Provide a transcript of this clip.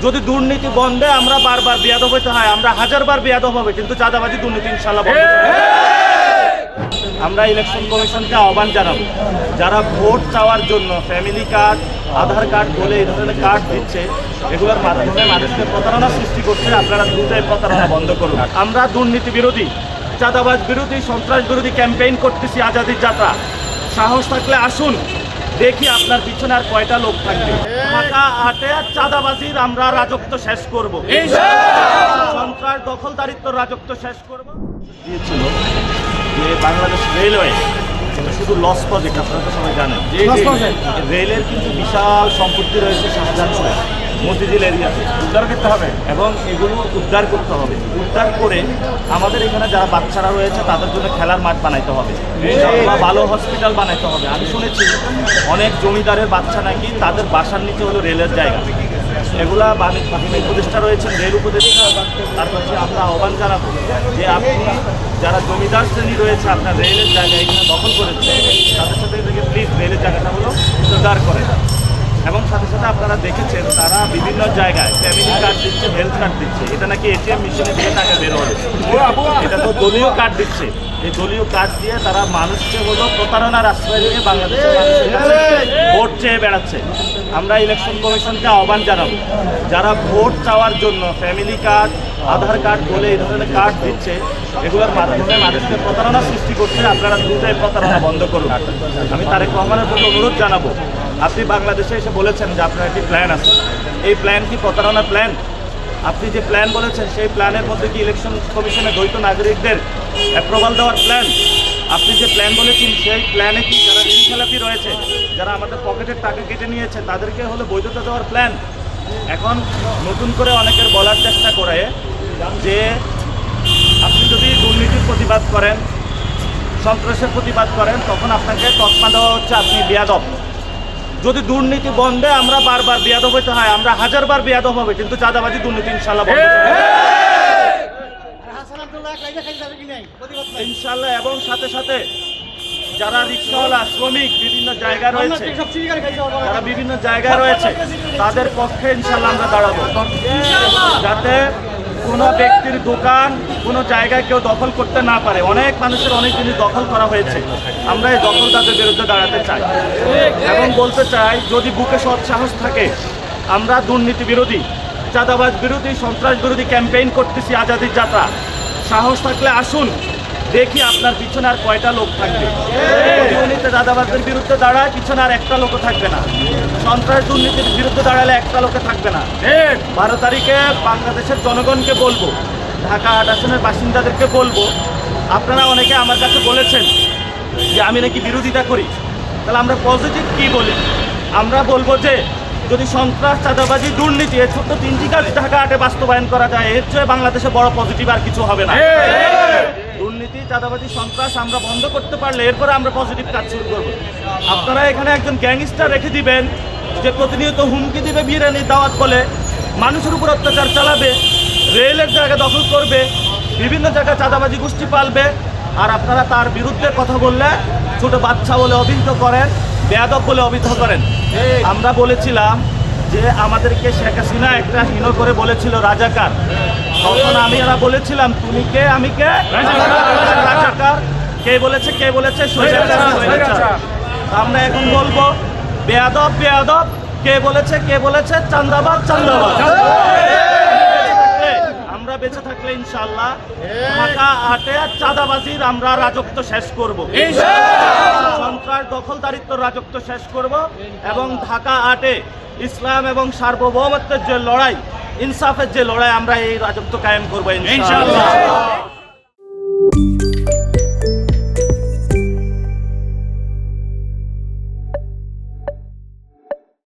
যদি দুর্নীতি বন্ধে আমরা বারবার বেয়াদব হতে হয়, আমরা হাজারবার বেয়াদব হবে, কিন্তু চাঁদাবাজি দুর্নীতি ইনশাআল্লাহ বন্ধ করব। আমরা ইলেকশন কমিশনকে আহ্বান জানাবো, যারা ভোট চাওয়ার জন্য ফ্যামিলি কার্ড, আধার কার্ড বলে এই ধরনের কার্ড দিচ্ছে, এগুলোর মাধ্যমে মানুষকে প্রতারণা সৃষ্টি করছে, আপনারা দ্রুত এই প্রতারণা বন্ধ করুন। আমরা দুর্নীতি বিরোধী, চাঁদাবাজ বিরোধী, সন্ত্রাস বিরোধী ক্যাম্পেইন করতেছি আজাদির যাত্রা। সাহস থাকলে আসুন, দেখি আপনার পিছনে আর কয়টা লোক থাকবে। ঢাকা আটে চাঁদাবাজির আমরা রাজত্ব শেষ করব, সন্ত্রাস দখলদারিত্ব রাজত্ব শেষ করব। দিয়েছিল যে বাংলাদেশ রেলওয়ে শুধু লস প্রজেক্ট, আপনারা তো সবাই জানেন রেলের কিন্তু বিশাল সম্পত্তি রয়েছে শাহজাহানপুরে, মতিঝিল এরিয়াতে, উদ্ধার করতে হবে এবং এগুলো উদ্ধার করতে হবে। উদ্ধার করে আমাদের এখানে যারা বাচ্চারা রয়েছে তাদের জন্য খেলার মাঠ বানাইতে হবে, ভালো হসপিটাল বানাইতে হবে। আমি শুনেছি অনেক জমিদারের বাচ্চা নাকি তাদের বাসার নিচে হলো রেলের জায়গা। এগুলা উপদেষ্টা রয়েছেন, রেল উপদেষ্টা, তার কাছে আমরা আহ্বান জানাবো যে আপনি যারা জমিদার শ্রেণী রয়েছে আপনার রেলের জায়গা এখানে দখল করেছে, তাদের সাথে প্লিজ রেলের জায়গাটা হলো উদ্ধার করে। এবং সাথে সাথে আপনারা দেখেছেন তারা বিভিন্ন জায়গায় ফ্যামিলি কার্ড দিচ্ছে, হেলথ কার্ড দিচ্ছে, এটা নাকি এটিএম মেশিনে দিয়ে টাকা বের হবে, এটা তো দলীয় কার্ড দিচ্ছে। এই দলীয় কার্ড দিয়ে তারা মানুষকে হলো প্রতারণার আশ্রয় দিয়ে বাংলাদেশের মানুষের কাছে ভোট চেয়ে বেড়াচ্ছে। আমরা ইলেকশন কমিশনকে আহ্বান জানাবো, যারা ভোট চাওয়ার জন্য ফ্যামিলি কার্ড, আধার কার্ড বলে এই ধরনের কার্ড দিচ্ছে, এগুলোর মাধ্যমে মানুষকে প্রতারণা সৃষ্টি করছে, আপনারা দ্রুত এই প্রতারণা বন্ধ করুন। আমি তারেক রহমানের প্রতি অনুরোধ জানাবো, আপনি বাংলাদেশে এসে বলেছেন যে আপনার একটি প্ল্যান আছে, এই প্ল্যান কি প্রতারণার প্ল্যান? আপনি যে প্ল্যান বলেছেন সেই প্ল্যানের মধ্যে কি ইলেকশন কমিশনে দ্বৈত নাগরিকদের অ্যাপ্রুভাল দেওয়ার প্ল্যান? আপনি যে প্ল্যান বলেছেন সেই প্ল্যানে কি যারা ঋণ খেলাপি রয়েছে, যারা আমাদের পকেটের টাকা কেটে নিয়েছে তাদেরকে হলো বৈধতা দেওয়ার প্ল্যান? এখন নতুন করে অনেকের বলার চেষ্টা করে যে আপনি যদি দুর্নীতির প্রতিবাদ করেন, সন্ত্রাসের প্রতিবাদ করেন, তখন আপনাকে তকমা দেওয়া হচ্ছে আপনি বেয়াদব। যদি দুর্নীতি বন্ধে আমরা বারবার বেয়াদব হতে হয়, আমরা হাজারবার বেয়াদব হবে, কিন্তু চাঁদাবাজি দুর্নীতি ইনশাআল্লাহ বন্ধ করব ইনশাআল্লাহ। এবং সাথে সাথে যারা রিক্সাওয়ালা, শ্রমিক বিভিন্ন জায়গায় রয়েছে, যারা বিভিন্ন জায়গায় রয়েছে তাদের পক্ষে ইনশাআল্লাহ আমরা দাঁড়াবো, যাতে কোনো ব্যক্তির দোকান, কোনো জায়গায় কেউ দখল করতে না পারে। অনেক মানুষের অনেক জিনিস দখল করা হয়েছে, আমরা এই দখলদারদের বিরুদ্ধে দাঁড়াতে চাই এবং বলতে চাই যদি বুকে সৎ সাহস থাকে, আমরা দুর্নীতি বিরোধী, চাঁদাবাজ বিরোধী, সন্ত্রাস বিরোধী ক্যাম্পেইন করতেছি আজাদির যাত্রা। সাহস থাকলে আসুন, দেখি আপনার পিছনে আর কয়টা লোক থাকবে। দুর্নীতি চাঁদাবাজদের বিরুদ্ধে দাঁড়ায় পিছনে আর একটা লোকও থাকবে না, সন্ত্রাস দুর্নীতির বিরুদ্ধে দাঁড়ালে একটা লোকে থাকবে না। 12 তারিখে বাংলাদেশের জনগণকে বলবো, ঢাকা 8 আসনের বাসিন্দাদেরকে বলবো, আপনারা অনেকে আমার কাছে বলেছেন যে আমি নাকি বিরোধিতা করি, তাহলে আমরা পজিটিভ কি বলি? আমরা বলবো যে যদি সন্ত্রাস, চাঁদাবাজি, দুর্নীতি এই ছোট্ট 3টি কাজ ঢাকা 8-এ বাস্তবায়ন করা যায়, এর চেয়ে বাংলাদেশে বড় পজিটিভ আর কিছু হবে না। দুর্নীতি, চাঁদাবাজি, সন্ত্রাস আমরা বন্ধ করতে পারলে এরপরে আমরা পজিটিভ কাজ শুরু করবো। আপনারা এখানে একজন গ্যাংস্টার রেখে দিবেন যে প্রতিনিয়ত হুমকি দিবে, বিরিয়ানি দাওয়াত বলে মানুষের উপর অত্যাচার চালাবে, রেলের জায়গা দখল করবে, বিভিন্ন জায়গায় চাঁদাবাজি গোষ্ঠী পালবে, আর আপনারা তার বিরুদ্ধে কথা বললে ছোট বাচ্চা বলে অভিহিত করেন, বেয়াদব বলে অভিহিত করেন। আমরা বলেছিলাম যে আমাদেরকে শেখ হাসিনা একটা হীন করে বলেছিল রাজাকার, তখন আমরা বলেছিলাম তুমি কে, আমি কে, রাজাকার। কে বলেছে? কে বলেছে? আমরা এখন বলবো বেয়াদব বেয়াদব। কে বলেছে? কে বলেছে? চাঁদাবাজ চাঁদাবাজ। আমরা বেঁচে থাকলে ইনশাআল্লাহ ঢাকা 8-এ চাঁদাবাজির আমরা রাজত্ব শেষ করব, সন্ত্রাস দখলদারিত্ব রাজত্ব শেষ করব এবং ঢাকা 8-এ ইসলাম এবং সার্বভৌমত্বের যে লড়াই, ইনসাফের যে লড়াই, আমরা এই রাজত্ব কায়েম করবো ইনশাআল্লাহ।